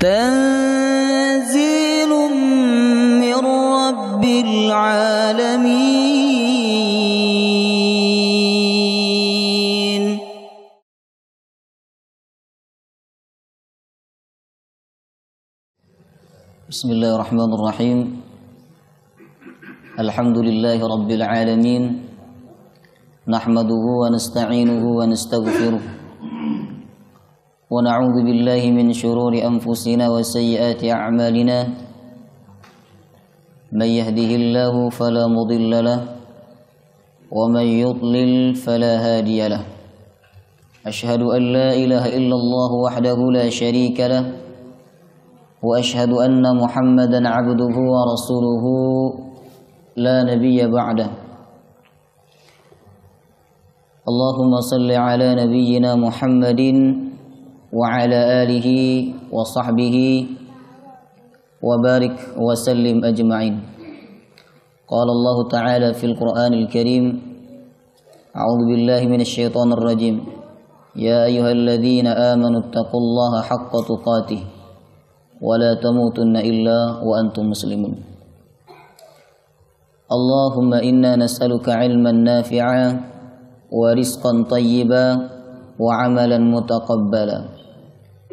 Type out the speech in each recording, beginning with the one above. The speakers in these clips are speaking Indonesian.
تنزيل من رب العالمين. بسم الله الرحمن الرحيم. الحمد لله رب العالمين، نحمده ونستعينه ونستغفره ونعوذ بالله من شرور أنفسنا وسيئات أعمالنا. من يهده الله فلا مضل له ومن يضلل فلا هادي له. أشهد أن لا إله إلا الله وحده لا شريك له، وأشهد أن محمدا عبده ورسوله لا نبي بعده. اللهم صل على نبينا محمد وعلى آله وصحبه وبارك وسلم أجمعين. قال الله تعالى في القرآن الكريم: أعوذ بالله من الشيطان الرجيم. يا أيها الذين آمنوا اتقوا الله حق تقاته ولا تموتن إلا وأنتم مسلمون. اللهم إنا نسألك علما نافعا ورزقا طيبا وعملا متقبلا.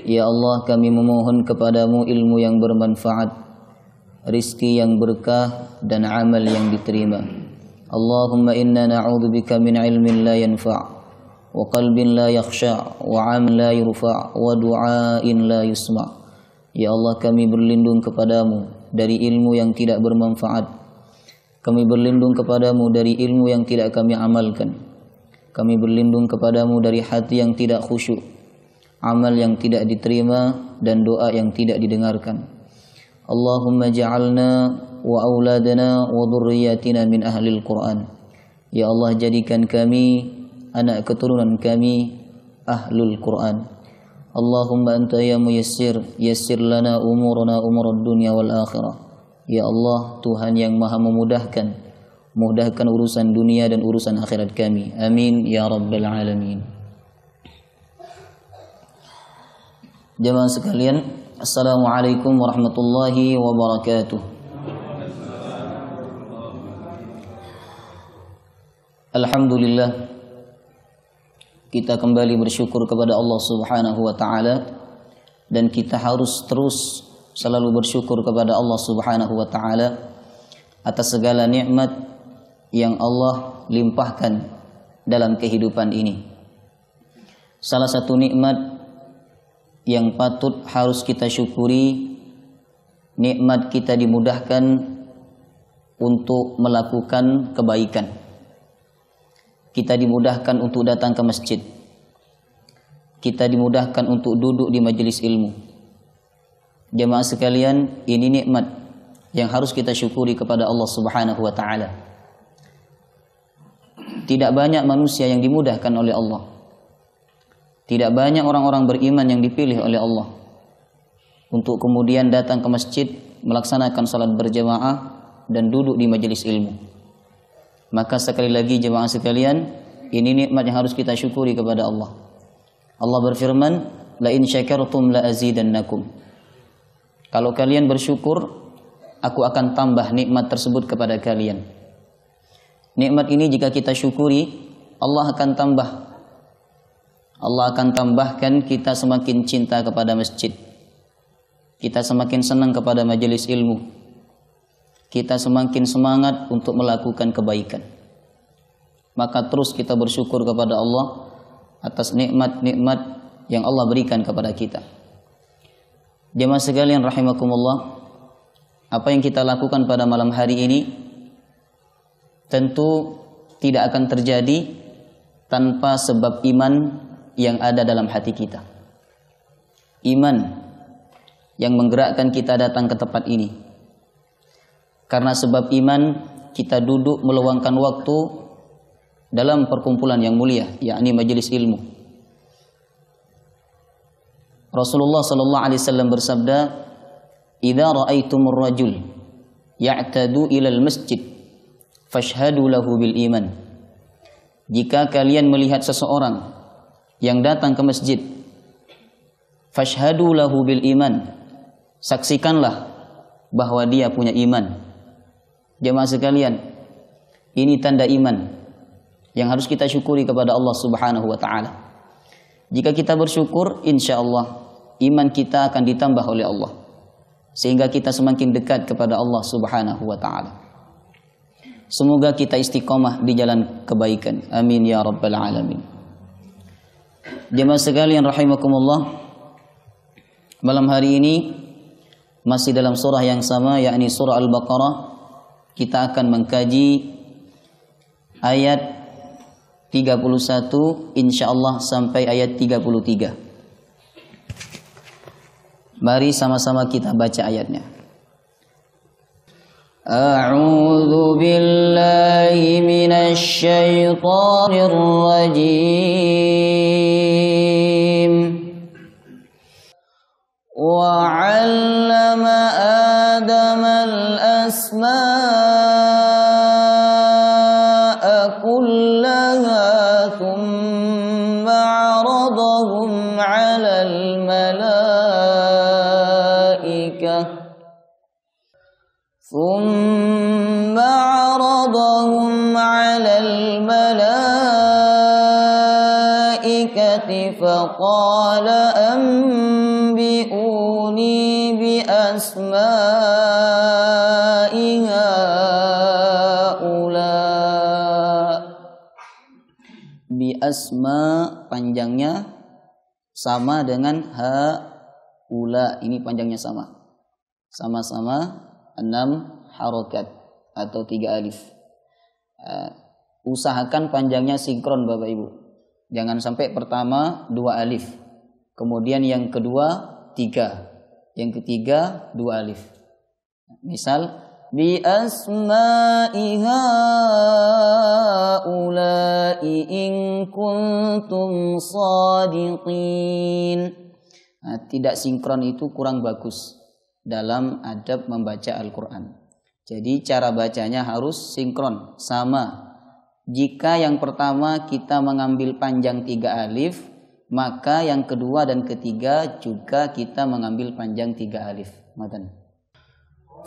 Ya Allah, kami memohon kepadamu ilmu yang bermanfaat, rizki yang berkah, dan amal yang diterima. Allahumma inna na'udzubika min ilmin la yanfa' wa qalbin la yakhsha' wa 'amalin la yurfa' wa du'ain la yusma'. Ya Allah, kami berlindung kepadamu dari ilmu yang tidak bermanfaat. Kami berlindung kepadamu dari ilmu yang tidak kami amalkan. Kami berlindung kepadamu dari hati yang tidak khusyuk, amal yang tidak diterima, dan doa yang tidak didengarkan. Allahumma ja'alna wa auladana wa dhurriyyatina min ahlil Qur'an. Ya Allah, jadikan kami, anak keturunan kami, ahlul Qur'an. Allahumma anta ya muyassir, yassir lana umurana umurad dunya wal akhirah. Ya Allah, Tuhan yang maha memudahkan, mudahkan urusan dunia dan urusan akhirat kami. Amin ya rabbal alamin. Jemaah sekalian, assalamualaikum warahmatullahi wabarakatuh. Alhamdulillah, kita kembali bersyukur kepada Allah Subhanahu wa taala, dan kita harus terus selalu bersyukur kepada Allah Subhanahu wa taala atas segala nikmat yang Allah limpahkan dalam kehidupan ini. Salah satu nikmat yang patut harus kita syukuri, nikmat kita dimudahkan untuk melakukan kebaikan. Kita dimudahkan untuk datang ke masjid. Kita dimudahkan untuk duduk di majelis ilmu. Jemaah sekalian, ini nikmat yang harus kita syukuri kepada Allah Subhanahu wa taala. Tidak banyak manusia yang dimudahkan oleh Allah. Tidak banyak orang-orang beriman yang dipilih oleh Allah untuk kemudian datang ke masjid, melaksanakan salat berjamaah, dan duduk di majelis ilmu. Maka sekali lagi jemaah sekalian, ini nikmat yang harus kita syukuri kepada Allah. Allah berfirman, la in syakartum la azidannakum. Kalau kalian bersyukur, aku akan tambah nikmat tersebut kepada kalian. Nikmat ini jika kita syukuri, Allah akan tambah. Allah akan tambahkan kita semakin cinta kepada masjid. Kita semakin senang kepada majelis ilmu. Kita semakin semangat untuk melakukan kebaikan. Maka terus kita bersyukur kepada Allah atas nikmat-nikmat yang Allah berikan kepada kita. Jemaah sekalian rahimakumullah, apa yang kita lakukan pada malam hari ini tentu tidak akan terjadi tanpa sebab iman yang ada dalam hati kita. Iman yang menggerakkan kita datang ke tempat ini. Karena sebab iman kita duduk meluangkan waktu dalam perkumpulan yang mulia, yakni majelis ilmu. Rasulullah sallallahu alaihi wasallam bersabda, "Idza ra'aitumur rajul ya'tadu ilal masjid fashhadu lahu bil iman." Jika kalian melihat seseorang yang datang ke masjid, fashhadu lahu bil iman, saksikanlah bahwa dia punya iman. Jemaah sekalian, ini tanda iman yang harus kita syukuri kepada Allah Subhanahu wa taala. Jika kita bersyukur, insya Allah iman kita akan ditambah oleh Allah, sehingga kita semakin dekat kepada Allah Subhanahu wa taala. Semoga kita istiqomah di jalan kebaikan. Amin ya rabbal alamin. Jemaah sekalian rahimakumullah, malam hari ini masih dalam surah yang sama, yakni surah Al-Baqarah. Kita akan mengkaji ayat 31 insyaallah sampai ayat 33. Mari sama-sama kita baca ayatnya. A'udzu billahi minasy syaithanir rajim. Wa 'allama Adama al-asma'a kullaha thumma 'aradahum 'alal malaikah ثم عرضهم على الملائكة فقال أنبئوني بأسماء هؤلاء. Biasma panjangnya sama dengan haula, ini panjangnya sama. Sama-sama 6 harokat atau 3 alif. Usahakan panjangnya sinkron Bapak Ibu. Jangan sampai pertama 2 alif, kemudian yang kedua 3, yang ketiga 2 alif. Misal bi asma'i haula'i in kuntum shadiqin. Tidak sinkron itu kurang bagus dalam adab membaca Al-Quran. Jadi cara bacanya harus sinkron, sama. Jika yang pertama kita mengambil panjang 3 alif, maka yang kedua dan ketiga juga kita mengambil panjang 3 alif. Matan.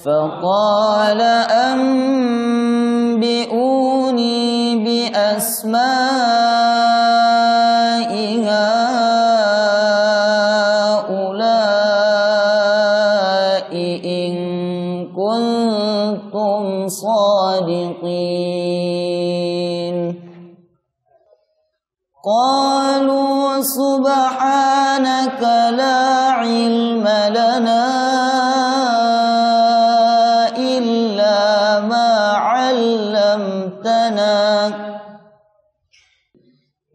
Faqala anbi'uni bi asma'iha صادقين قالوا سبحانك لا علم لنا إلا ما علمتنا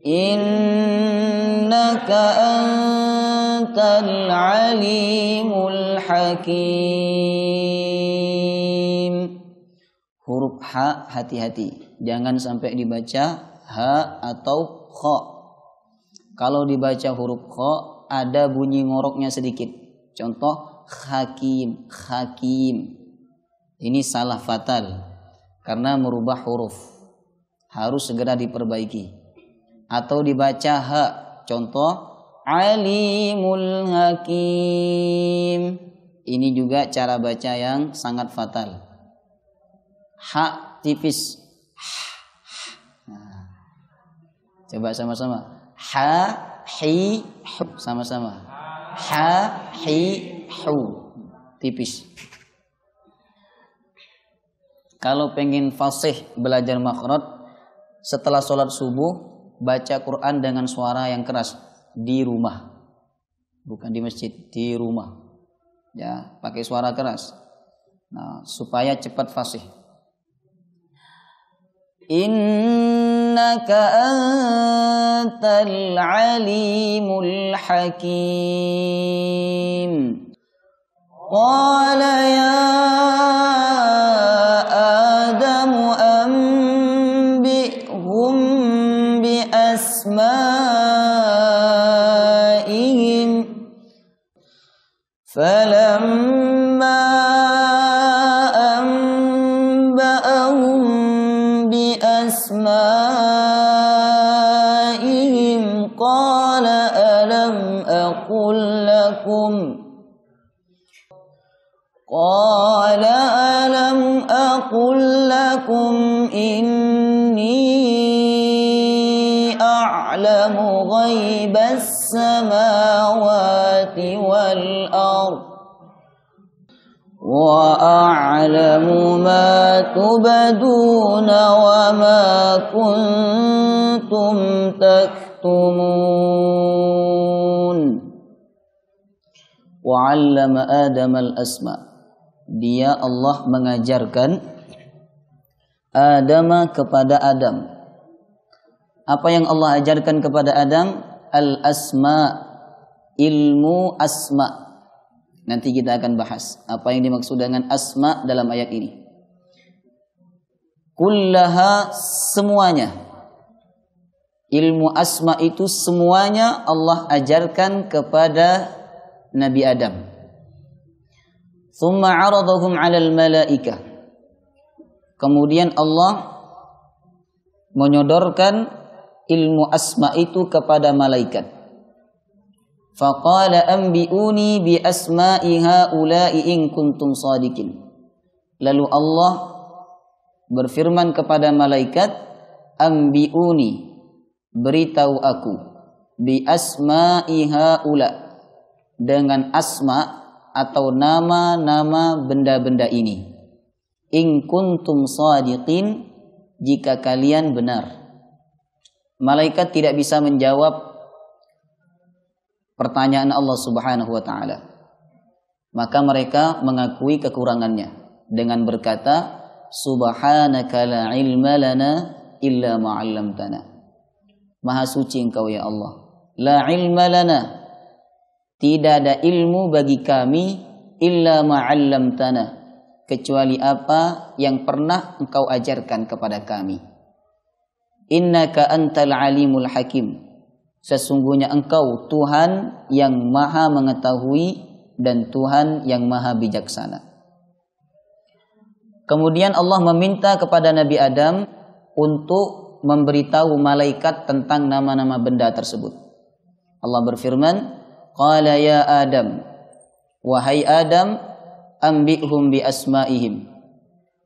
إنك أنت العليم الحكيم. Huruf ha hati-hati, jangan sampai dibaca ha atau kha. Kalau dibaca huruf kha ada bunyi ngoroknya sedikit. Contoh hakim, hakim. Ini salah fatal karena merubah huruf. Harus segera diperbaiki. Atau dibaca ha. Contoh alimul hakim. Ini juga cara baca yang sangat fatal. Ha tipis. Nah, coba sama-sama. Ha, hi, hu. Sama-sama. Ha, hi, hu. Tipis. Kalau pengen fasih belajar makhraj, setelah sholat subuh, baca Quran dengan suara yang keras. Di rumah. Bukan di masjid, di rumah. Ya, pakai suara keras. Nah, supaya cepat fasih. Innaka antal alimul hakim. Qala ya Adamu anbi'hum bi asma'ihim. Falamma asma'ihim qala alam aqul lakum Qala alam aqul lakum inni a'lamu ghaibas samawati wal ardh wa a'lamu ma tubduna wa ma kuntum taktumun. Wa 'allama Adam al-asma. Dia Allah mengajarkan Adam kepada Adam. Apa yang Allah ajarkan kepada Adam? Al-asma, ilmu asma. Nanti kita akan bahas apa yang dimaksud dengan asma dalam ayat ini. Kullaha, semuanya. Ilmu asma itu semuanya Allah ajarkan kepada Nabi Adam. Thumma 'aradahum 'alal malaikah. Kemudian Allah menyodorkan ilmu asma itu kepada malaikat. Faqala anbi'uni bi asma'i haula'i in kuntum shadiqin. Lalu Allah berfirman kepada malaikat, anbi'uni, beritahu aku, bi asma'i haula, dengan asma atau nama-nama benda-benda ini. In kuntum shadiqin, jika kalian benar. Malaikat tidak bisa menjawab pertanyaan Allah Subhanahu wa taala. Maka mereka mengakui kekurangannya dengan berkata, subhanaka la ilma lana illa ma 'allamtana. Maha suci Engkau ya Allah. La ilma lana, tidak ada ilmu bagi kami illa ma 'allamtana, kecuali apa yang pernah Engkau ajarkan kepada kami. Innaka antal alimul hakim. Sesungguhnya Engkau Tuhan yang maha mengetahui dan Tuhan yang maha bijaksana. Kemudian Allah meminta kepada Nabi Adam untuk memberitahu malaikat tentang nama-nama benda tersebut. Allah berfirman, Qala ya Adam, wahai Adam, ambi'hum bi asma'ihim.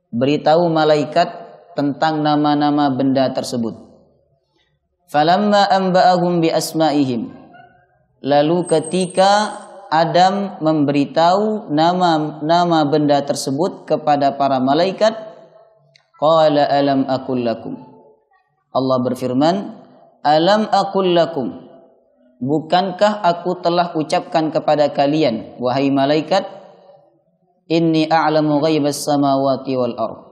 Beritahu malaikat tentang nama-nama benda tersebut. Falamma anba'ahum bi asma'ihim. Lalu ketika Adam memberitahu nama benda tersebut kepada para malaikat, qala alam aqul lakum. Allah berfirman, alam aqul lakum, bukankah aku telah ucapkan kepada kalian, wahai malaikat, inni a'lamu ghaibas samawati wal ardh,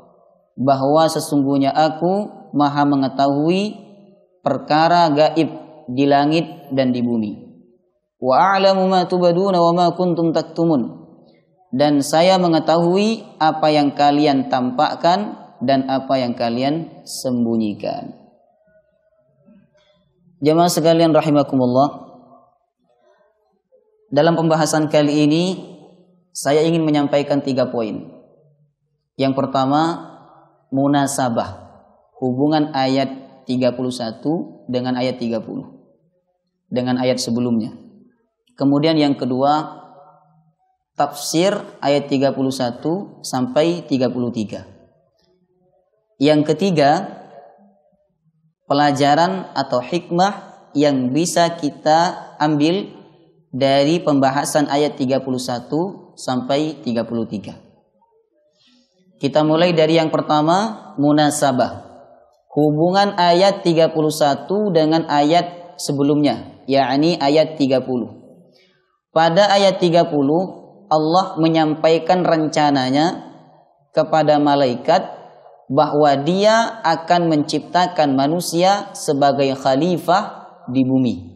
bahwa sesungguhnya aku maha mengetahui perkara gaib di langit dan di bumi. Wa a'lamu ma tubaduna wa ma kuntum taktumun, dan saya mengetahui apa yang kalian tampakkan dan apa yang kalian sembunyikan. Jemaah sekalian rahimakumullah, dalam pembahasan kali ini saya ingin menyampaikan 3 poin. Yang pertama, munasabah, hubungan ayat 31 dengan ayat 30, dengan ayat sebelumnya. Kemudian yang kedua, tafsir ayat 31 sampai 33. Yang ketiga, pelajaran atau hikmah yang bisa kita ambil dari pembahasan ayat 31 sampai 33. Kita mulai dari yang pertama, munasabah. Hubungan ayat 31 dengan ayat sebelumnya, yakni ayat 30. Pada ayat 30, Allah menyampaikan rencananya kepada malaikat bahwa Dia akan menciptakan manusia sebagai khalifah di bumi.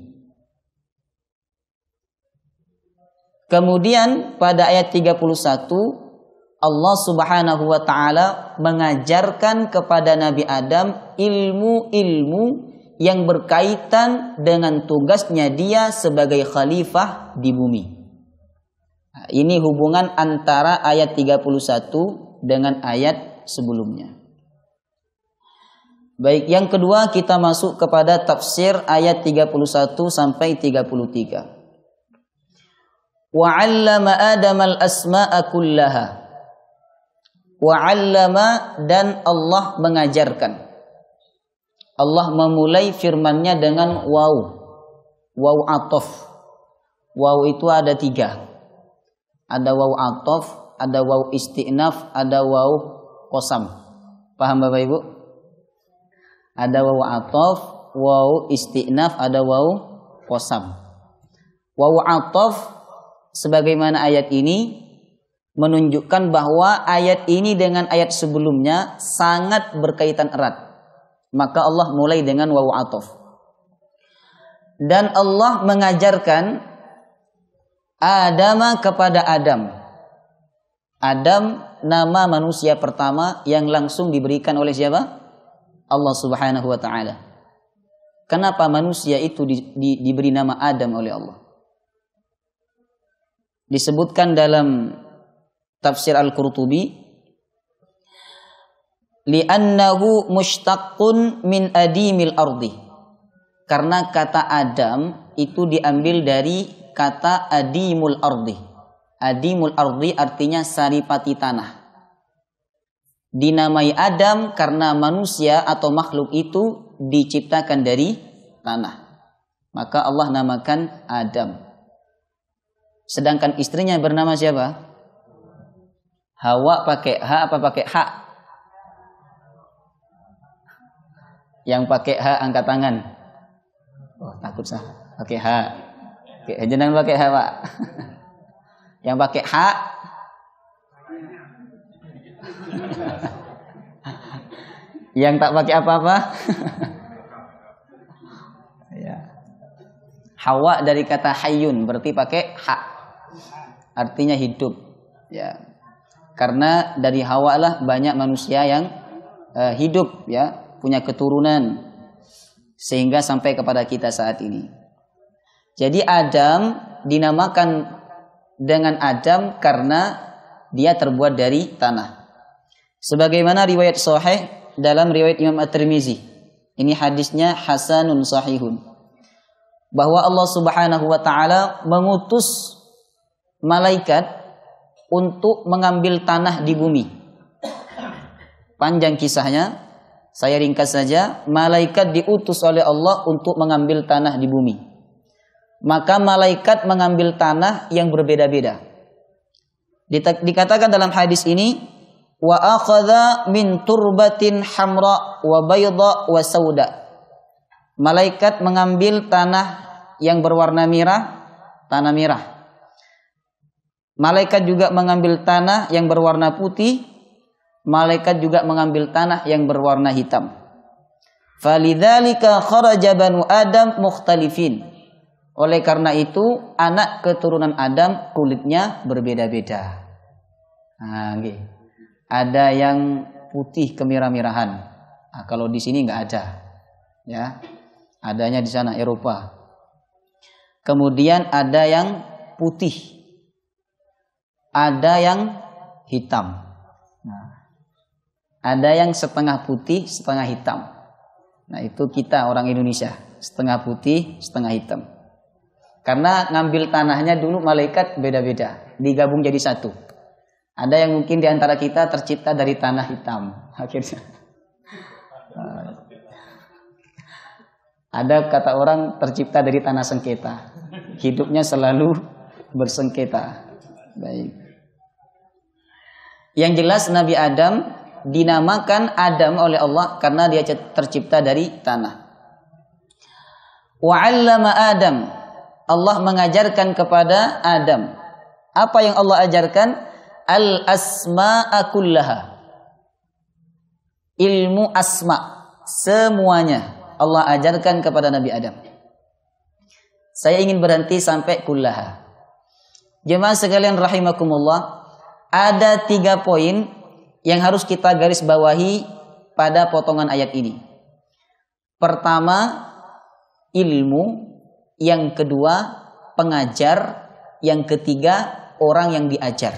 Kemudian pada ayat 31, Allah Subhanahu wa taala mengajarkan kepada Nabi Adam ilmu-ilmu yang berkaitan dengan tugasnya dia sebagai khalifah di bumi. Nah, ini hubungan antara ayat 31 dengan ayat sebelumnya. Baik, yang kedua kita masuk kepada tafsir ayat 31 sampai 33. Wa 'allama Adam al-asma'a kullaha. Wa 'allama, dan Allah mengajarkan. Allah memulai firman-Nya dengan waw. Waw atof. Waw itu ada 3. Ada waw atof, ada waw isti'naf, ada waw qasam. Paham Bapak Ibu? Ada waw atof, waw isti'naf, ada waw qasam. Waw atof sebagaimana ayat ini menunjukkan bahwa ayat ini dengan ayat sebelumnya sangat berkaitan erat. Maka Allah mulai dengan waw atof. Dan Allah mengajarkan Adam kepada Adam. Adam nama manusia pertama yang langsung diberikan oleh siapa? Allah Subhanahu wa taala. Kenapa manusia itu diberi nama Adam oleh Allah? Disebutkan dalam tafsir Al-Qurtubi, li'annahu mushtaqqun min adimil ardi. Karena kata Adam itu diambil dari kata adimul ardi. Adimul ardi artinya saripati tanah. Dinamai Adam karena manusia atau makhluk itu diciptakan dari tanah. Maka Allah namakan Adam. Sedangkan istrinya bernama siapa? Hawa pakai H apa pakai H? Yang pakai H angkat tangan. Oh, takut sah. Pakai H. Oke, jangan pakai H, Pak. Yang pakai H. Yang tak pakai apa-apa. Ya. Hawa dari kata hayyun berarti pakai H. Artinya hidup. Ya. Karena dari Hawa lah banyak manusia yang hidup, ya, punya keturunan sehingga sampai kepada kita saat ini. Jadi Adam dinamakan dengan Adam karena dia terbuat dari tanah. Sebagaimana riwayat sahih dalam riwayat Imam At-Tirmizi. Ini hadisnya hasanun sahihun. Bahwa Allah Subhanahu wa taala mengutus malaikat untuk mengambil tanah di bumi. Panjang kisahnya, saya ringkas saja. Malaikat diutus oleh Allah untuk mengambil tanah di bumi. Maka malaikat mengambil tanah yang berbeda-beda. Dikatakan dalam hadis ini, wa akhadha min turbatin hamra wa bayda wa sauda. Malaikat mengambil tanah yang berwarna merah, tanah merah. Malaikat juga mengambil tanah yang berwarna putih. Malaikat juga mengambil tanah yang berwarna hitam. Falidzalika kharaja banu Adam mukhtalifin. Oleh karena itu, anak keturunan Adam kulitnya berbeda-beda. Nah, okay. Ada yang putih kemerah-merahan. Nah, kalau di sini nggak ada, ya. Adanya di sana Eropa. Kemudian ada yang putih. Ada yang hitam. Nah, ada yang setengah putih, setengah hitam. Nah, itu kita orang Indonesia, setengah putih, setengah hitam. Karena ngambil tanahnya dulu malaikat beda-beda, digabung jadi satu. Ada yang mungkin di antara kita tercipta dari tanah hitam, akhirnya. Ada kata orang tercipta dari tanah sengketa, hidupnya selalu bersengketa. Baik. Yang jelas Nabi Adam dinamakan Adam oleh Allah karena dia tercipta dari tanah. Wa 'allama Adam. Allah mengajarkan kepada Adam. Apa yang Allah ajarkan? Al-asma'a kullaha. Ilmu asma. Semuanya Allah ajarkan kepada Nabi Adam. Saya ingin berhenti sampai kullaha. Jemaah sekalian rahimakumullah. Ada 3 poin yang harus kita garis bawahi pada potongan ayat ini. Pertama, ilmu. Yang kedua, pengajar. Yang ketiga, orang yang diajar.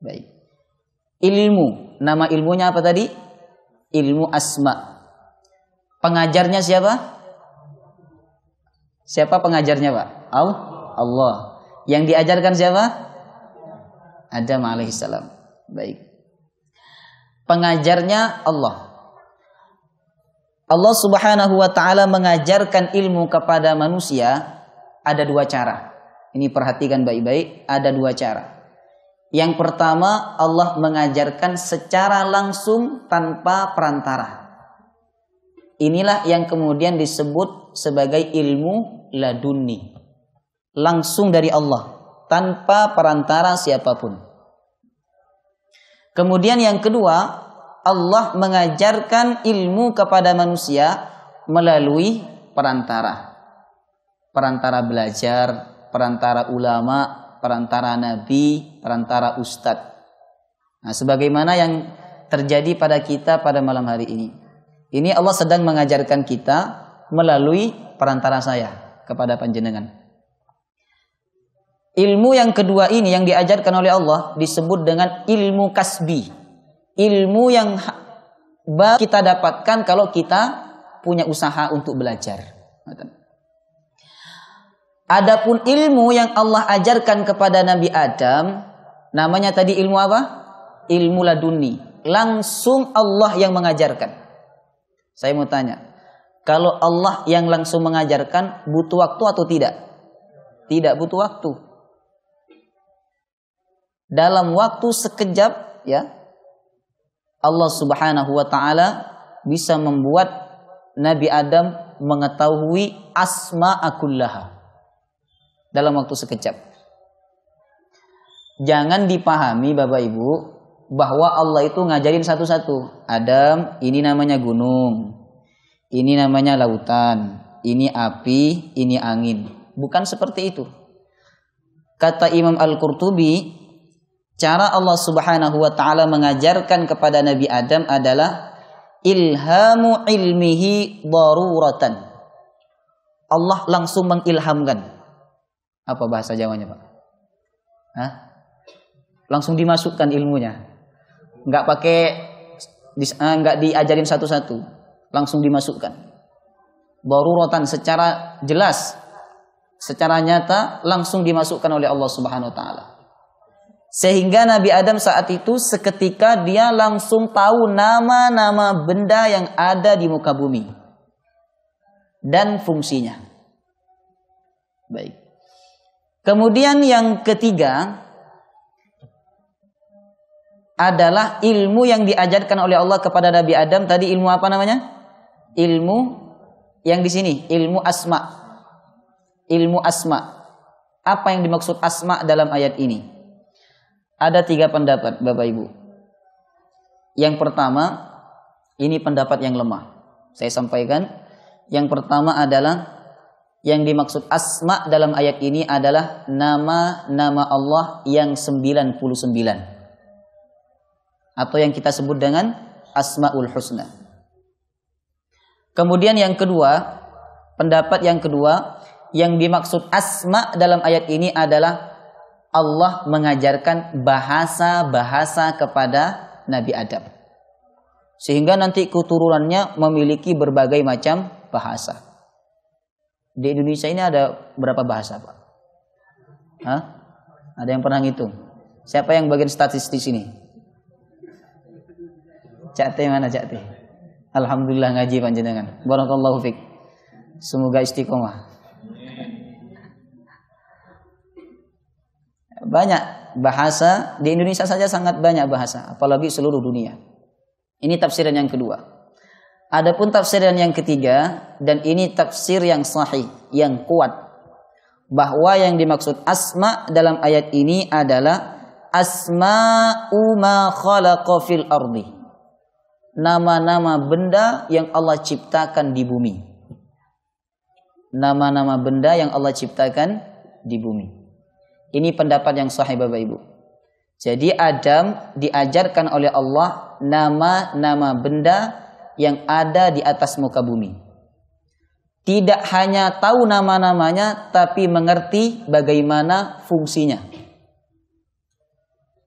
Baik. Ilmu. Nama ilmunya apa tadi? Ilmu asma. Pengajarnya siapa? Siapa pengajarnya, Pak? Allah. Yang diajarkan siapa? Adam alaihissalam. Baik. Pengajarnya Allah. Allah subhanahu wa ta'ala mengajarkan ilmu kepada manusia ada dua cara. Ini perhatikan baik-baik, ada dua cara. Yang pertama, Allah mengajarkan secara langsung tanpa perantara. Inilah yang kemudian disebut sebagai ilmu laduni. Langsung dari Allah, tanpa perantara siapapun. Kemudian yang kedua, Allah mengajarkan ilmu kepada manusia melalui perantara. Perantara belajar, perantara ulama, perantara nabi, perantara ustadz. Nah, sebagaimana yang terjadi pada kita pada malam hari ini. Ini Allah sedang mengajarkan kita melalui perantara saya kepada panjenengan. Ilmu yang kedua ini yang diajarkan oleh Allah disebut dengan ilmu kasbi. Ilmu yang kita dapatkan kalau kita punya usaha untuk belajar. Adapun ilmu yang Allah ajarkan kepada Nabi Adam, namanya tadi ilmu apa? Ilmu laduni. Langsung Allah yang mengajarkan. Saya mau tanya, kalau Allah yang langsung mengajarkan butuh waktu atau tidak? Tidak butuh waktu. Dalam waktu sekejap, ya, Allah subhanahu wa ta'ala bisa membuat Nabi Adam mengetahui asma'akullaha dalam waktu sekejap. Jangan dipahami Bapak Ibu bahwa Allah itu ngajarin satu-satu. Adam, ini namanya gunung, ini namanya lautan, ini api, ini angin. Bukan seperti itu. Kata Imam Al-Qurtubi, cara Allah subhanahu wa ta'ala mengajarkan kepada Nabi Adam adalah ilhamu ilmihi daruratan. Allah langsung mengilhamkan. Apa bahasa Jawanya, Pak? Hah? Langsung dimasukkan ilmunya. Enggak diajarin satu-satu. Langsung dimasukkan. Daruratan secara jelas, secara nyata langsung dimasukkan oleh Allah subhanahu wa ta'ala. Sehingga Nabi Adam saat itu seketika dia langsung tahu nama-nama benda yang ada di muka bumi dan fungsinya. Baik. Kemudian yang ketiga adalah ilmu yang diajarkan oleh Allah kepada Nabi Adam. Tadi ilmu apa namanya? Ilmu yang di sini, ilmu asma. Ilmu asma. Apa yang dimaksud asma dalam ayat ini? Ada 3 pendapat Bapak Ibu. Yang pertama, ini pendapat yang lemah. Saya sampaikan. Yang pertama adalah yang dimaksud asma dalam ayat ini adalah nama-nama Allah yang 99. Atau yang kita sebut dengan Asmaul Husna. Kemudian yang kedua, pendapat yang kedua, yang dimaksud asma dalam ayat ini adalah Allah mengajarkan bahasa-bahasa kepada Nabi Adam. Sehingga nanti keturunannya memiliki berbagai macam bahasa. Di Indonesia ini ada berapa bahasa, Pak? Hah? Ada yang pernah ngitung? Siapa yang bagian statistik sini? Cak Teh mana Cak Teh? Alhamdulillah ngaji panjenengan. Barakallahu fiik. Semoga istiqomah. Banyak bahasa di Indonesia saja, sangat banyak bahasa, apalagi seluruh dunia. Ini tafsiran yang kedua. Adapun tafsiran yang ketiga, dan ini tafsir yang sahih, yang kuat, bahwa yang dimaksud asma dalam ayat ini adalah asma'u ma khalaqa fil ardi. Nama-nama benda yang Allah ciptakan di bumi. Nama-nama benda yang Allah ciptakan di bumi. Ini pendapat yang sahih Bapak Ibu. Jadi Adam diajarkan oleh Allah nama-nama benda yang ada di atas muka bumi. Tidak hanya tahu nama-namanya, tapi mengerti bagaimana fungsinya.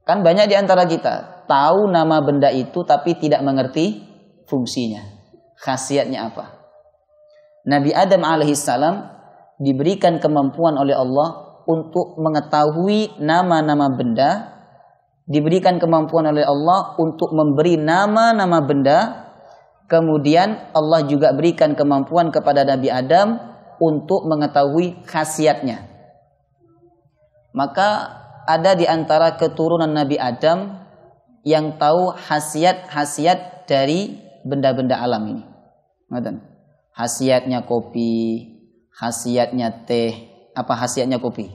Kan banyak di antara kita tahu nama benda itu tapi tidak mengerti fungsinya. Khasiatnya apa? Nabi Adam alaihissalam diberikan kemampuan oleh Allah untuk mengetahui nama-nama benda, diberikan kemampuan oleh Allah untuk memberi nama-nama benda. Kemudian Allah juga berikan kemampuan kepada Nabi Adam untuk mengetahui khasiatnya. Maka ada di antara keturunan Nabi Adam yang tahu khasiat-khasiat dari benda-benda alam ini. Khasiatnya kopi, khasiatnya teh. Apa khasiatnya kopi?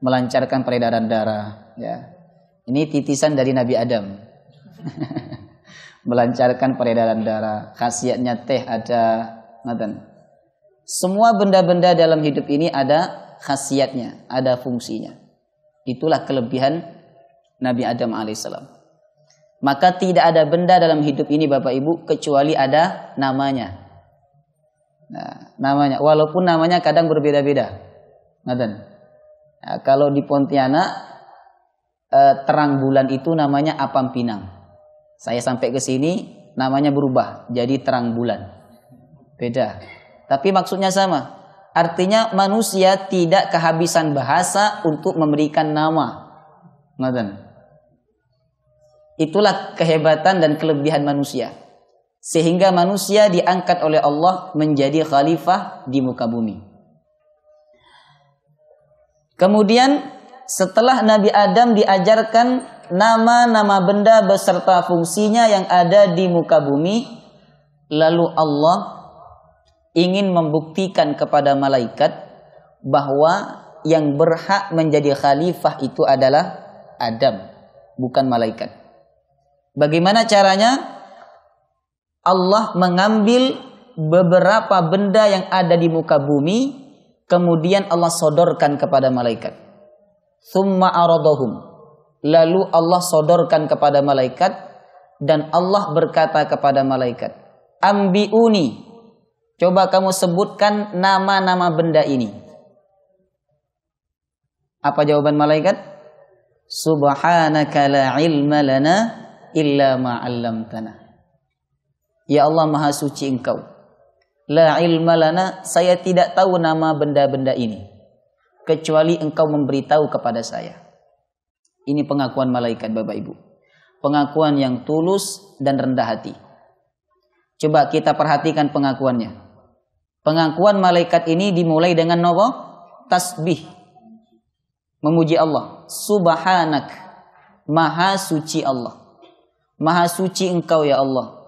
Melancarkan peredaran darah. Ya. Ini titisan dari Nabi Adam. Melancarkan peredaran darah. Khasiatnya teh ada. Semua benda-benda dalam hidup ini ada khasiatnya, ada fungsinya. Itulah kelebihan Nabi Adam alaihissalam. Maka tidak ada benda dalam hidup ini Bapak Ibu kecuali ada namanya. Nah, namanya, walaupun namanya kadang berbeda-beda. Nah, kalau di Pontianak terang bulan itu namanya Apam Pinang. Saya sampai ke sini namanya berubah jadi terang bulan. Beda. Tapi maksudnya sama. Artinya manusia tidak kehabisan bahasa untuk memberikan nama. Itulah kehebatan dan kelebihan manusia. Sehingga manusia diangkat oleh Allah menjadi khalifah di muka bumi. Kemudian setelah Nabi Adam diajarkan nama-nama benda beserta fungsinya yang ada di muka bumi, lalu Allah ingin membuktikan kepada malaikat bahwa yang berhak menjadi khalifah itu adalah Adam, bukan malaikat. Bagaimana caranya? Allah mengambil beberapa benda yang ada di muka bumi, kemudian Allah sodorkan kepada malaikat. Tsumma aradahum. Lalu Allah sodorkan kepada malaikat dan Allah berkata kepada malaikat, "Ambiuni, coba kamu sebutkan nama-nama benda ini." Apa jawaban malaikat? "Subhanaka la ilma lana illa ma 'allamtana." Ya Allah, Maha Suci Engkau. La ilma lana, saya tidak tahu nama benda-benda ini kecuali Engkau memberitahu kepada saya. Ini pengakuan malaikat Bapak Ibu. Pengakuan yang tulus dan rendah hati. Coba kita perhatikan pengakuannya. Pengakuan malaikat ini dimulai dengan apa? Tasbih. Memuji Allah. Subhanak. Maha suci Allah. Maha suci Engkau ya Allah.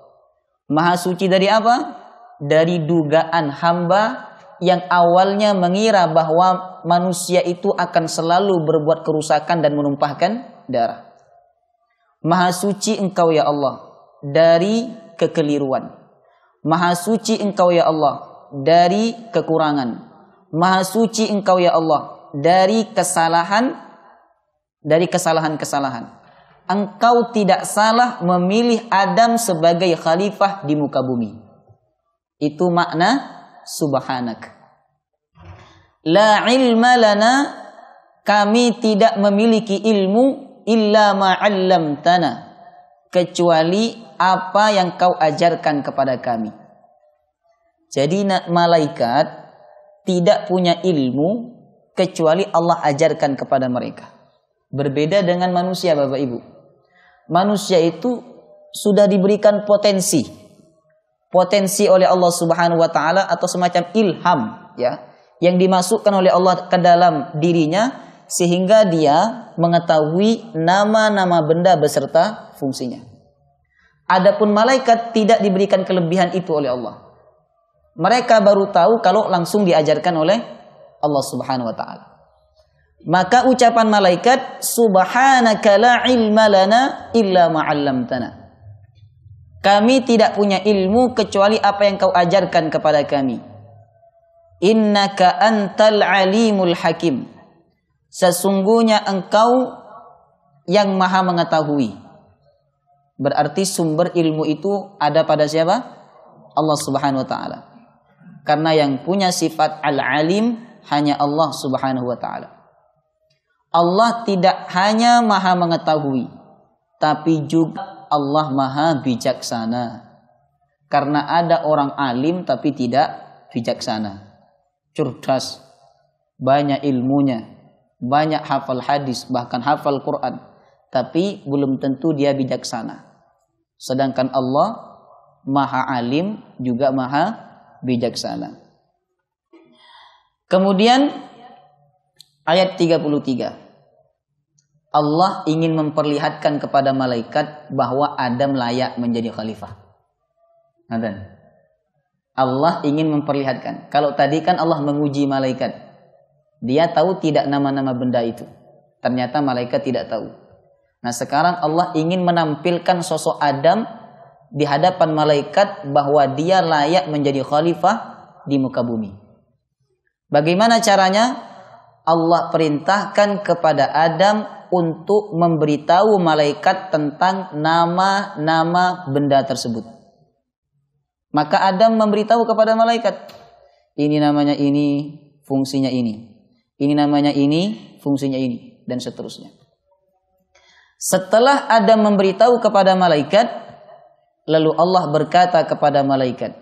Maha suci dari apa? Dari dugaan hamba yang awalnya mengira bahwa manusia itu akan selalu berbuat kerusakan dan menumpahkan darah. Maha suci Engkau ya Allah dari kekeliruan. Maha suci Engkau ya Allah dari kekurangan. Maha suci Engkau ya Allah dari kesalahan-kesalahan. Engkau tidak salah memilih Adam sebagai khalifah di muka bumi. Itu makna subhanak. La ilma lana, kami tidak memiliki ilmu illa ma 'allamtana, kecuali apa yang kau ajarkan kepada kami. Jadi malaikat tidak punya ilmu kecuali Allah ajarkan kepada mereka. Berbeda dengan manusia Bapak Ibu. Manusia itu sudah diberikan potensi oleh Allah Subhanahu wa taala atau semacam ilham ya, yang dimasukkan oleh Allah ke dalam dirinya sehingga dia mengetahui nama-nama benda beserta fungsinya. Adapun malaikat tidak diberikan kelebihan itu oleh Allah. Mereka baru tahu kalau langsung diajarkan oleh Allah Subhanahu wa taala. Maka ucapan malaikat, subhanaka la ilma lana illa ma 'allamtana. Kami tidak punya ilmu kecuali apa yang kau ajarkan kepada kami. Innaka antal alimul hakim. Sesungguhnya engkau yang maha mengetahui. Berarti sumber ilmu itu ada pada siapa? Allah Subhanahu wa taala. Karena yang punya sifat al-alim hanya Allah Subhanahu wa taala. Allah tidak hanya maha mengetahui, tapi juga Allah maha bijaksana. Karena ada orang alim tapi tidak bijaksana. cerdas, banyak ilmunya, banyak hafal hadis, bahkan hafal Quran, tapi belum tentu dia bijaksana. Sedangkan Allah Maha Alim juga Maha Bijaksana. Kemudian ayat 33. Allah ingin memperlihatkan kepada malaikat bahwa Adam layak menjadi khalifah. Allah ingin memperlihatkan. Kalau tadi kan Allah menguji malaikat. Dia tahu tidak nama-nama benda itu. Ternyata malaikat tidak tahu. Nah, sekarang Allah ingin menampilkan sosok Adam di hadapan malaikat bahwa dia layak menjadi khalifah di muka bumi. Bagaimana caranya? Allah perintahkan kepada Adam untuk memberitahu malaikat tentang nama-nama benda tersebut. Maka Adam memberitahu kepada malaikat, ini namanya ini, fungsinya ini. Ini namanya ini, fungsinya ini, dan seterusnya. Setelah Adam memberitahu kepada malaikat, lalu Allah berkata kepada malaikat,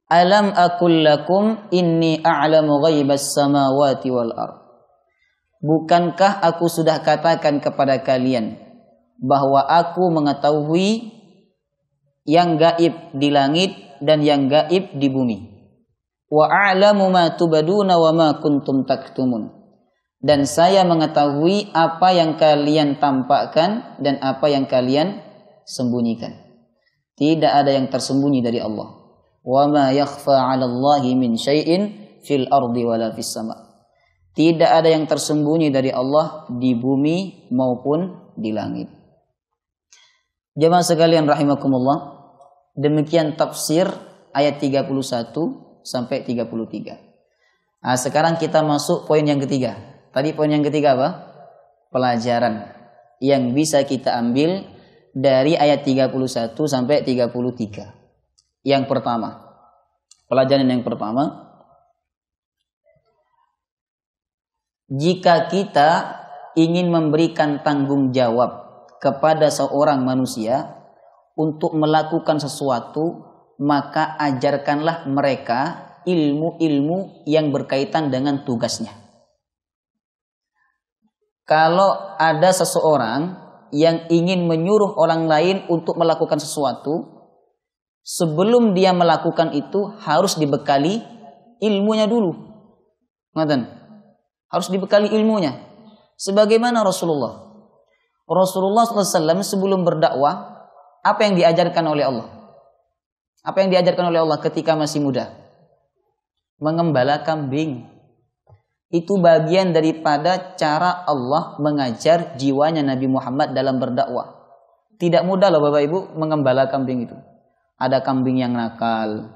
Alam aqul lakum inni a'lamu ghaibas samawati wal ard. Bukankah aku sudah katakan kepada kalian bahwa aku mengetahui yang gaib di langit dan yang gaib di bumi. Wa a'lamu ma tubaduna wa ma kuntum taktumun. Dan saya mengetahui apa yang kalian tampakkan dan apa yang kalian sembunyikan. Tidak ada yang tersembunyi dari Allah. Wa ma yakhfa 'ala Allahi min syai'in fil ardi wala fis sama. Tidak ada yang tersembunyi dari Allah di bumi maupun di langit. Jemaah sekalian rahimakumullah, demikian tafsir ayat 31 sampai 33. Nah, sekarang kita masuk poin yang ketiga. Tadi poin yang ketiga apa? Pelajaran yang bisa kita ambil dari ayat 31 sampai 33. Yang pertama, pelajaran yang pertama, jika kita ingin memberikan tanggung jawab kepada seorang manusia untuk melakukan sesuatu, maka ajarkanlah mereka ilmu-ilmu yang berkaitan dengan tugasnya. Kalau ada seseorang yang ingin menyuruh orang lain untuk melakukan sesuatu, sebelum dia melakukan itu harus dibekali ilmunya dulu. Harus dibekali ilmunya. Sebagaimana Rasulullah SAW sebelum berdakwah, apa yang diajarkan oleh Allah? Apa yang diajarkan oleh Allah ketika masih muda? Mengembala kambing. Itu bagian daripada cara Allah mengajar jiwanya Nabi Muhammad dalam berdakwah. Tidak mudah loh Bapak Ibu mengembala kambing itu. Ada kambing yang nakal,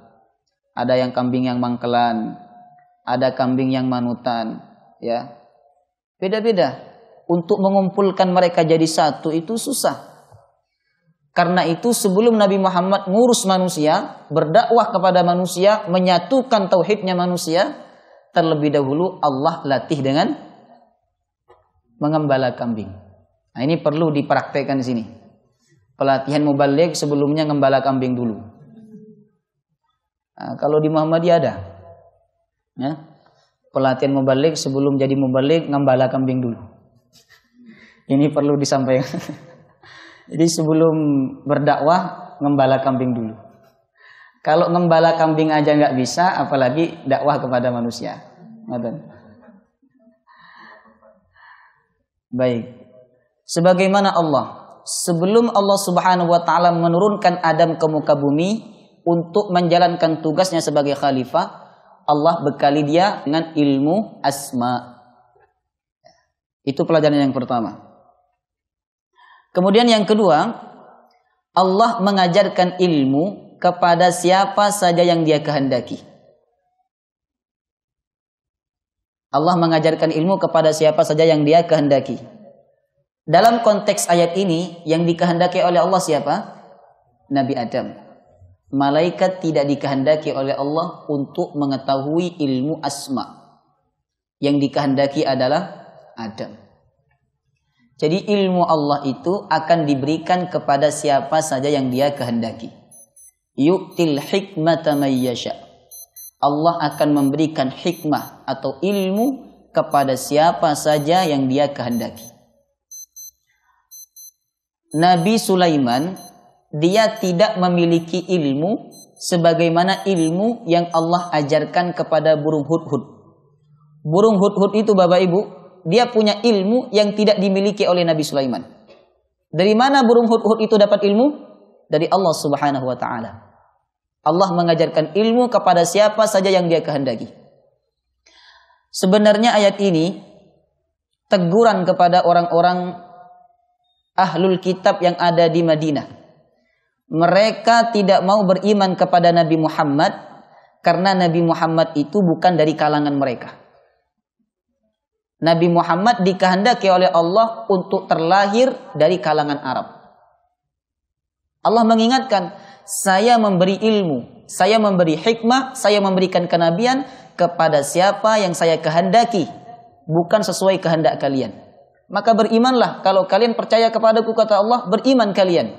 ada yang kambing yang mangkelan, ada kambing yang manutan, ya. Beda-beda. Untuk mengumpulkan mereka jadi satu itu susah. Karena itu sebelum Nabi Muhammad ngurus manusia, berdakwah kepada manusia, menyatukan tauhidnya manusia, terlebih dahulu Allah latih dengan mengembala kambing. Nah, ini perlu dipraktekkan di sini. Pelatihan mubaligh sebelumnya ngembala kambing dulu. Nah, kalau di Muhammadiyah ada, ya, pelatihan mubaligh sebelum jadi mubaligh ngembala kambing dulu. Ini perlu disampaikan. Jadi sebelum berdakwah ngembala kambing dulu. Kalau ngembala kambing aja nggak bisa, apalagi dakwah kepada manusia. Baik. Sebagaimana Allah, sebelum Allah Subhanahu wa taala menurunkan Adam ke muka bumi untuk menjalankan tugasnya sebagai khalifah, Allah bekali dia dengan ilmu asma. Itu pelajaran yang pertama. Kemudian yang kedua, Allah mengajarkan ilmu kepada siapa saja yang Dia kehendaki. Allah mengajarkan ilmu kepada siapa saja yang Dia kehendaki. Dalam konteks ayat ini, yang dikehendaki oleh Allah siapa? Nabi Adam. Malaikat tidak dikehendaki oleh Allah untuk mengetahui ilmu asma. Yang dikehendaki adalah Adam. Jadi ilmu Allah itu akan diberikan kepada siapa saja yang Dia kehendaki. Yu'til hikmata may yasha. Allah akan memberikan hikmah atau ilmu kepada siapa saja yang Dia kehendaki. Nabi Sulaiman, dia tidak memiliki ilmu sebagaimana ilmu yang Allah ajarkan kepada burung hudhud. Burung hudhud itu Bapak Ibu, dia punya ilmu yang tidak dimiliki oleh Nabi Sulaiman. Dari mana burung hudhud itu dapat ilmu? Dari Allah Subhanahu wa taala. Allah mengajarkan ilmu kepada siapa saja yang Dia kehendaki. Sebenarnya ayat ini teguran kepada orang-orang ahlul kitab yang ada di Madinah. Mereka tidak mau beriman kepada Nabi Muhammad karena Nabi Muhammad itu bukan dari kalangan mereka. Nabi Muhammad dikehendaki oleh Allah untuk terlahir dari kalangan Arab. Allah mengingatkan, saya memberi ilmu, saya memberi hikmah, saya memberikan kenabian kepada siapa yang saya kehendaki, bukan sesuai kehendak kalian. Maka berimanlah, kalau kalian percaya kepadaku, kata Allah, beriman kalian.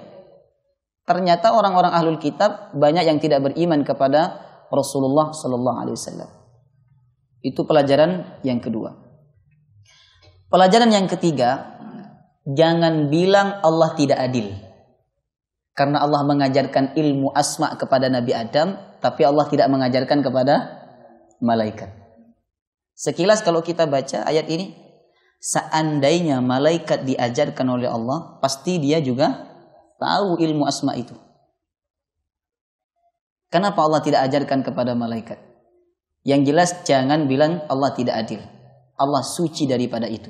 Ternyata orang-orang ahlul kitab banyak yang tidak beriman kepada Rasulullah sallallahu alaihi wasallam. Itu pelajaran yang kedua. Pelajaran yang ketiga, jangan bilang Allah tidak adil. Karena Allah mengajarkan ilmu asma kepada Nabi Adam, tapi Allah tidak mengajarkan kepada malaikat. Sekilas kalau kita baca ayat ini, seandainya malaikat diajarkan oleh Allah, pasti dia juga tahu ilmu asma itu. Kenapa Allah tidak ajarkan kepada malaikat? Yang jelas jangan bilang Allah tidak adil. Allah suci daripada itu.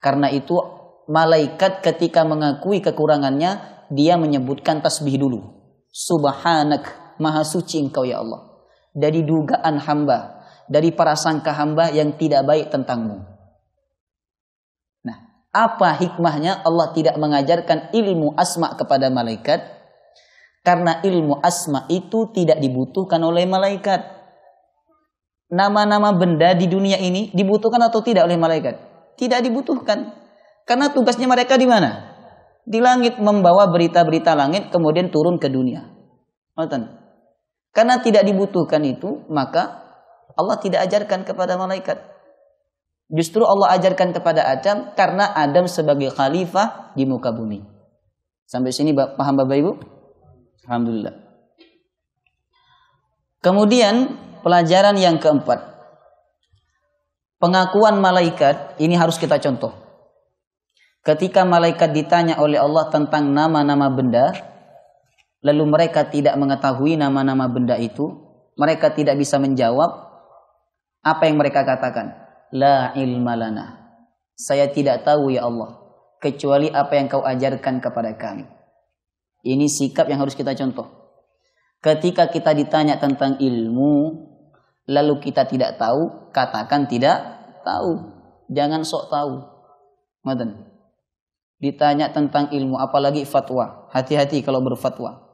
Karena itu malaikat ketika mengakui kekurangannya, dia menyebutkan tasbih dulu. Subhanak, maha suci engkau ya Allah. Dari dugaan hamba, dari prasangka hamba yang tidak baik tentangmu. Nah, apa hikmahnya Allah tidak mengajarkan ilmu asma kepada malaikat? Karena ilmu asma itu tidak dibutuhkan oleh malaikat. Nama-nama benda di dunia ini dibutuhkan atau tidak oleh malaikat? Tidak dibutuhkan. Karena tugasnya mereka di mana? Di langit, membawa berita-berita langit kemudian turun ke dunia. Karena tidak dibutuhkan itu, maka Allah tidak ajarkan kepada malaikat. Justru Allah ajarkan kepada Adam karena Adam sebagai khalifah di muka bumi. Sampai sini paham Bapak Ibu? Alhamdulillah. Kemudian pelajaran yang keempat. Pengakuan malaikat ini harus kita contoh. Ketika malaikat ditanya oleh Allah tentang nama-nama benda, lalu mereka tidak mengetahui nama-nama benda itu, mereka tidak bisa menjawab, apa yang mereka katakan? La ilma lana. Saya tidak tahu ya Allah, kecuali apa yang kau ajarkan kepada kami. Ini sikap yang harus kita contoh. Ketika kita ditanya tentang ilmu, lalu kita tidak tahu, katakan tidak tahu. Jangan sok tahu. Ditanya tentang ilmu, apalagi fatwa. Hati-hati kalau berfatwa.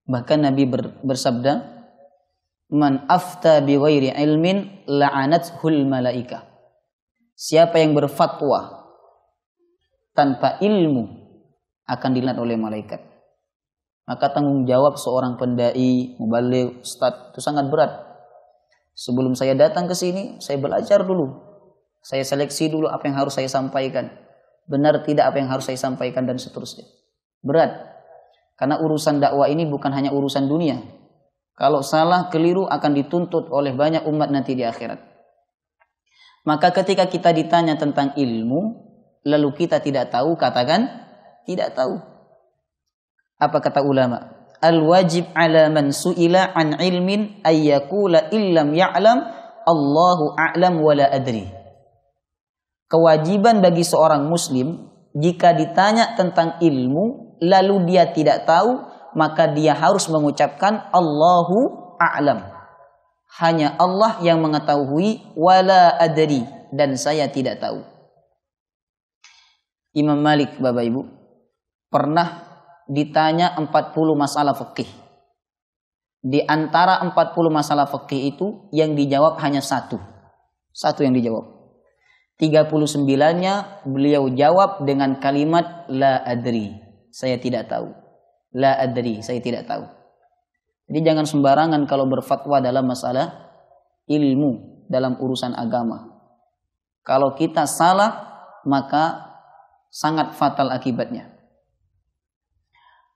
Bahkan Nabi bersabda, man afta bi ghairi ilmin la'anathul malaika. Siapa yang berfatwa tanpa ilmu akan dilaknat oleh malaikat. Maka tanggung jawab seorang pendai, mubaligh, ustaz itu sangat berat. Sebelum saya datang ke sini, saya belajar dulu. Saya seleksi dulu apa yang harus saya sampaikan. Benar tidak apa yang harus saya sampaikan dan seterusnya. Berat. Karena urusan dakwah ini bukan hanya urusan dunia. Kalau salah, keliru akan dituntut oleh banyak umat nanti di akhirat. Maka ketika kita ditanya tentang ilmu, lalu kita tidak tahu, katakan tidak tahu. Apa kata ulama? Al-wajib ala man su'ila an ilmin ayyakula illam ya'lam Allahu a'lam wala adri. Kewajiban bagi seorang muslim, jika ditanya tentang ilmu, lalu dia tidak tahu, maka dia harus mengucapkan Allahu a'lam. Hanya Allah yang mengetahui, wala adri, dan saya tidak tahu. Imam Malik, Bapak Ibu, pernah ditanya 40 masalah fikih. Di antara 40 masalah fikih itu, yang dijawab hanya satu. Satu yang dijawab. 39-nya beliau jawab dengan kalimat la adri, saya tidak tahu. La adri, saya tidak tahu. Jadi jangan sembarangan kalau berfatwa dalam masalah ilmu, dalam urusan agama. Kalau kita salah, maka sangat fatal akibatnya.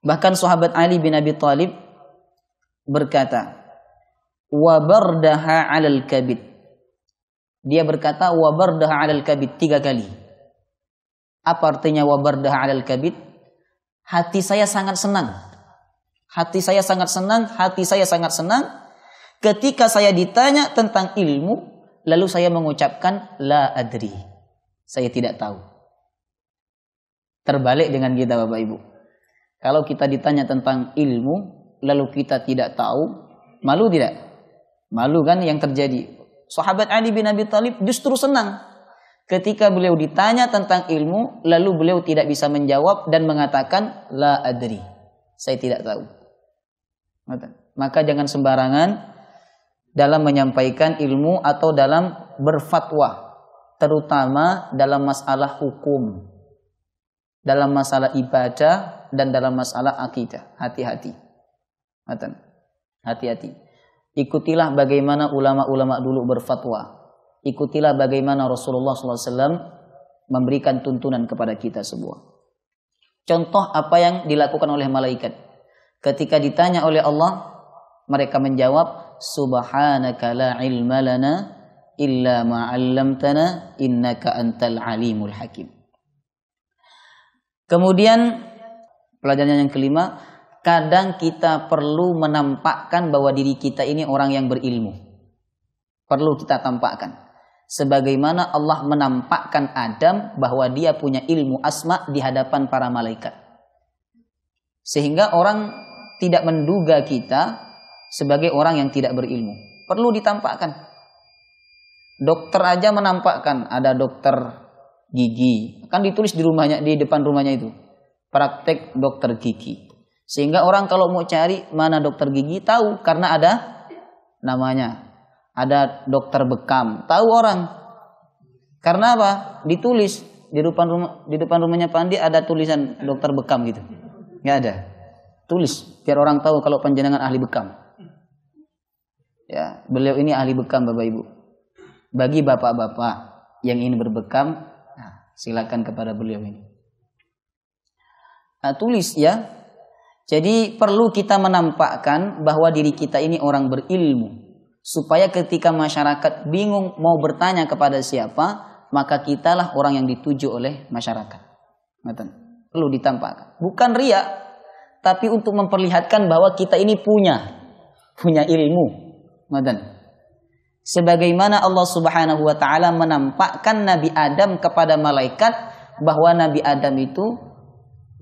Bahkan sahabat Ali bin Abi Thalib berkata, wa bardaha 'alal kabid. Dia berkata wa bardaha 'alal kabid 3 kali. Apa artinya wa bardaha 'alal kabid? Hati saya sangat senang. Hati saya sangat senang, hati saya sangat senang ketika saya ditanya tentang ilmu, lalu saya mengucapkan la adri. Saya tidak tahu. Terbalik dengan kita Bapak Ibu. Kalau kita ditanya tentang ilmu, lalu kita tidak tahu, malu tidak? Malu kan yang terjadi. Sahabat Ali bin Abi Thalib justru senang ketika beliau ditanya tentang ilmu, lalu beliau tidak bisa menjawab dan mengatakan la adri. Saya tidak tahu. Maka jangan sembarangan dalam menyampaikan ilmu atau dalam berfatwa, terutama dalam masalah hukum, dalam masalah ibadah dan dalam masalah akidah. Hati-hati. Hati-hati. Ikutilah bagaimana ulama-ulama dulu berfatwa. Ikutilah bagaimana Rasulullah SAW memberikan tuntunan kepada kita semua. Contoh apa yang dilakukan oleh malaikat. Ketika ditanya oleh Allah, mereka menjawab, subhanaka la ilma lana illa ma 'allamtana innaka antal alimul hakim. Kemudian pelajaran yang kelima, kadang kita perlu menampakkan bahwa diri kita ini orang yang berilmu. Perlu kita tampakkan. Sebagaimana Allah menampakkan Adam bahwa dia punya ilmu asma di hadapan para malaikat. Sehingga orang tidak menduga kita sebagai orang yang tidak berilmu. Perlu ditampakkan. Dokter aja menampakkan, ada dokter gigi. Kan ditulis di rumahnya, di depan rumahnya itu. Praktek dokter gigi. Sehingga orang kalau mau cari mana dokter gigi tahu karena ada namanya. Ada dokter bekam, tahu orang. Karena apa? Ditulis di depan rumahnya Pandi ada tulisan dokter bekam gitu. Enggak ada. Tulis biar orang tahu kalau panjenengan ahli bekam. Ya, beliau ini ahli bekam Bapak Ibu. Bagi bapak-bapak yang ingin berbekam, nah, silakan kepada beliau ini. Nah, tulis ya. Jadi perlu kita menampakkan bahwa diri kita ini orang berilmu. Supaya ketika masyarakat bingung mau bertanya kepada siapa, maka kitalah orang yang dituju oleh masyarakat. Perlu ditampakkan. Bukan riya, tapi untuk memperlihatkan bahwa kita ini punya ilmu. Sebagaimana Allah Subhanahu wa taala menampakkan Nabi Adam kepada malaikat bahwa Nabi Adam itu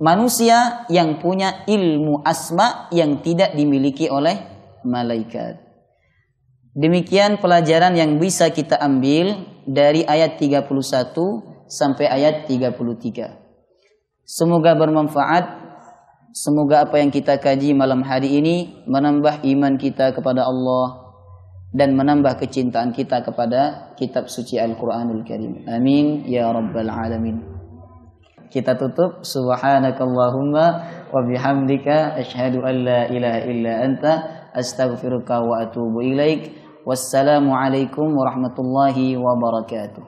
manusia yang punya ilmu asma yang tidak dimiliki oleh malaikat. Demikian pelajaran yang bisa kita ambil dari ayat 31 sampai ayat 33. Semoga bermanfaat. Semoga apa yang kita kaji malam hari ini menambah iman kita kepada Allah dan menambah kecintaan kita kepada kitab suci Al-Quranul Karim. Amin ya rabbal alamin. Kita tutup. Subhanakallahumma wa bihamdika asyhadu an la ilaha illa anta astaghfiruka wa atubu ilaik. Wassalamualaikum warahmatullahi wabarakatuh.